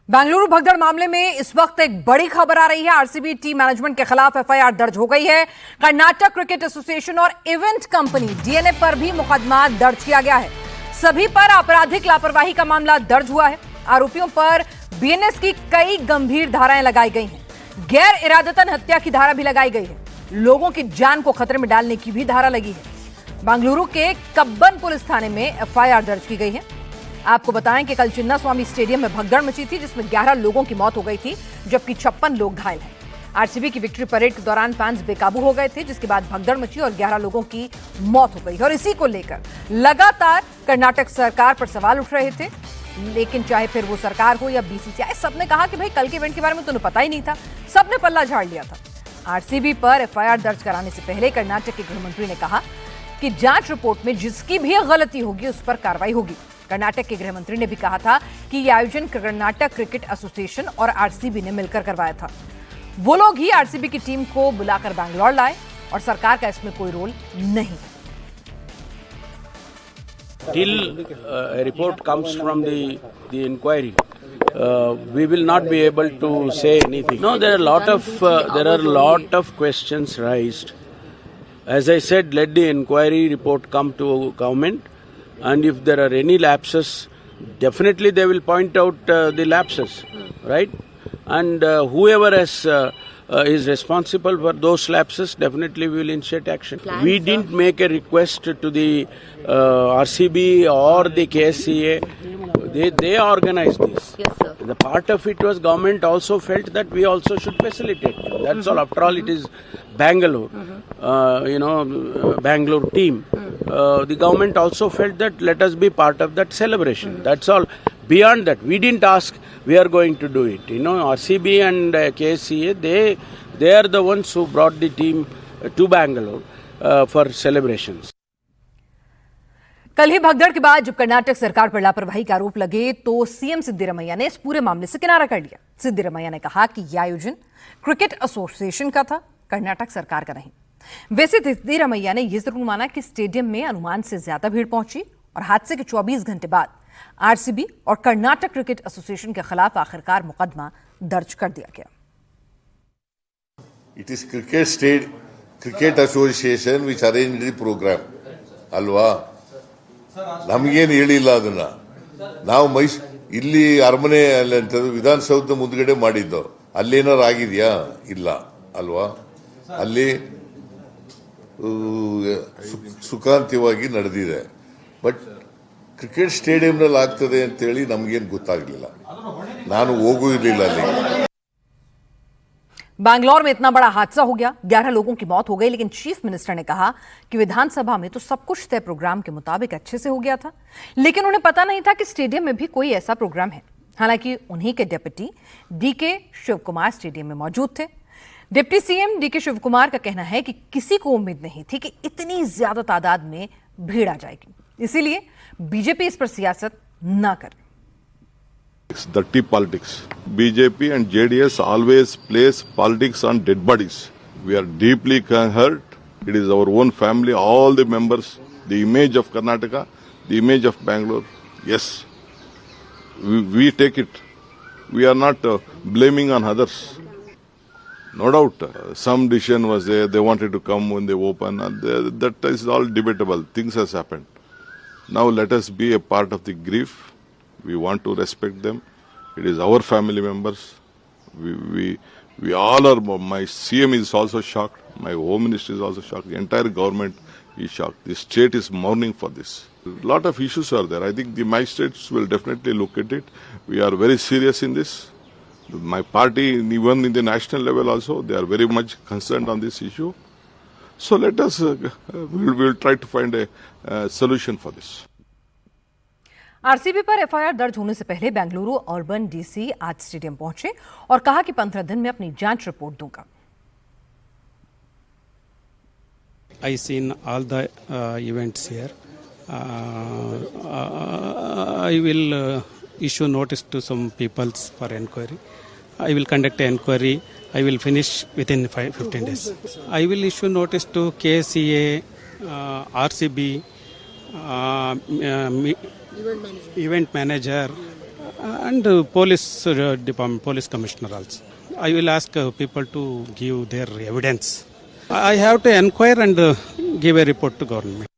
बेंगलुरु भगदड़ मामले में इस वक्त एक बड़ी खबर आ रही है। आरसीबी टीम मैनेजमेंट के खिलाफ एफआईआर दर्ज हो गई है। कर्नाटक क्रिकेट एसोसिएशन और इवेंट कंपनी डीएनए पर भी मुकदमा दर्ज किया गया है। सभी पर आपराधिक लापरवाही का मामला दर्ज हुआ है। आरोपियों पर बीएनएस की कई गंभीर धाराएं लगाई गई हैं। गैर इरादतन हत्या की धारा भी लगाई गई है। लोगों की जान को खतरे में डालने की भी धारा लगी है। बेंगलुरु के कब्बन पुलिस थाने में एफआईआर दर्ज की गई है। आपको बताएं कि कल चिन्नास्वामी स्टेडियम में भगदड़ मची थी, जिसमें 11 लोगों की मौत हो गई थी, जबकि 56 लोग घायल हैं। आरसीबी की विक्ट्री परेड के दौरान फैंस बेकाबू हो गए थे, जिसके बाद भगदड़ मची और 11 लोगों की मौत हो गई। और इसी को लेकर लगातार कर्नाटक सरकार पर सवाल उठ रहे थे। लेकिन चाहे फिर वो सरकार हो या बीसीसीआई, सबने कहा कि भाई कल के इवेंट के बारे में तो पता ही नहीं था, सबने पल्ला झाड़ लिया था। आरसीबी पर एफआईआर दर्ज कराने से पहले कर्नाटक के गृह मंत्री ने कहा कि जांच रिपोर्ट में जिसकी भी गलती होगी उस पर कार्रवाई होगी। कर्नाटक के गृह मंत्री ने भी कहा था कि यह आयोजन कर्नाटक क्रिकेट एसोसिएशन और आरसीबी ने मिलकर करवाया था। वो लोग ही आरसीबी की टीम को बुलाकर बैंगलोर लाए और सरकार का इसमें कोई रोल नहीं है। Till a report comes from the inquiry, we will not be able to say anything. No, there are a lot of questions raised. As I said, let the inquiry report come to government, and if there are any lapses, definitely they will point out the lapses, right? And whoever is responsible for those lapses, definitely we will initiate action. We didn't make a request to the RCB or the KSCA. They organized this. Yes, sir. The part of it was government also felt that we also should facilitate. That's all. After all, it is Bangalore, Bangalore team. The government also felt that let us be part of that celebration. That's all. Beyond that, we didn't ask we are going to do it. RCB and KSCA, they are the ones who brought the team to Bangalore for celebrations. कल ही भगदड़ के बाद जब कर्नाटक सरकार पर लापरवाही का आरोप लगे तो सीएम सिद्धिरमैया ने इस पूरे मामले से किनारा कर लिया। सिद्धिरमैया ने कहा कि यह आयोजन क्रिकेट एसोसिएशन का था, कर्नाटक सरकार का नहीं। वैसे सिद्धिरमैया ने यह जरूर माना कि स्टेडियम में अनुमान से ज्यादा भीड़ पहुंची और हादसे के 24 घंटे बाद आरसीबी और कर्नाटक क्रिकेट एसोसिएशन के खिलाफ आखिरकार मुकदमा दर्ज कर दिया गया। It is cricket association which arranged the program. ಅಲ್ವಾ? ನಮಗೇನು ಹೇಳಿಲ್ಲ ಅದನ್ನ. ನಾವು ಇಲ್ಲಿ ಅರಮನೆ ವಿಧಾನಸೌಧ ಮುಂದ್ಗಡೆ ಮಾಡಿದ್ದು. ಅಲ್ಲೇನಾರು ಆಗಿದೆಯಾ? ಇಲ್ಲ ಅಲ್ವಾ? ಅಲ್ಲಿ ಸುಖಾಂತ್ಯವಾಗಿ ನಡೆದಿದೆ. ಬಟ್ ಕ್ರಿಕೆಟ್ ಸ್ಟೇಡಿಯಂನಲ್ಲಿ ಆಗ್ತದೆ ಅಂತೇಳಿ ನಮಗೇನು ಗೊತ್ತಾಗಲಿಲ್ಲ. ನಾನು ಹೋಗೂ ಇರಲಿಲ್ಲ ಅಲ್ಲಿ। बैंगलोर में इतना बड़ा हादसा हो गया, 11 लोगों की मौत हो गई, लेकिन चीफ मिनिस्टर ने कहा कि विधानसभा में तो सब कुछ तय प्रोग्राम के मुताबिक अच्छे से हो गया था, लेकिन उन्हें पता नहीं था कि स्टेडियम में भी कोई ऐसा प्रोग्राम है। हालांकि उन्हीं के डिप्टी डीके शिवकुमार स्टेडियम में मौजूद थे। डिप्टी सीएम डीके शिवकुमार का कहना है कि किसी को उम्मीद नहीं थी कि इतनी ज्यादा तादाद में भीड़ आ जाएगी, इसीलिए बीजेपी इस पर सियासत न करे। Dirty politics. BJP and JDS always place politics on dead bodies. We are deeply hurt. It is our own family, all the members, the image of Karnataka, the image of Bangalore. Yes, we take it. We are not blaming on others. No doubt, some decision was there. They wanted to come when they open. And that is all debatable. Things has happened. Now let us be a part of the grief. We want to respect them. It is our family members. We all are. My CM is also shocked. My Home Minister is also shocked. The entire government is shocked. The state is mourning for this. A lot of issues are there. I think the magistrates will definitely look at it. We are very serious in this. My party, even in the national level also, they are very much concerned on this issue. So let us, we'll try to find a solution for this. RCB पर FIR दर्ज होने से पहले Bengaluru urban DC आज stadium पहुंचे और कहा कि 15 दिन में अपनी जांच रिपोर्ट दूंगा। I seen all the events here. I will issue notice to some people for enquiry. I will conduct an enquiry. I will finish within 15 days. I will issue notice to KCA, RCB, event manager, and police department, police commissioner also. I will ask people to give their evidence. I have to inquire and give a report to government.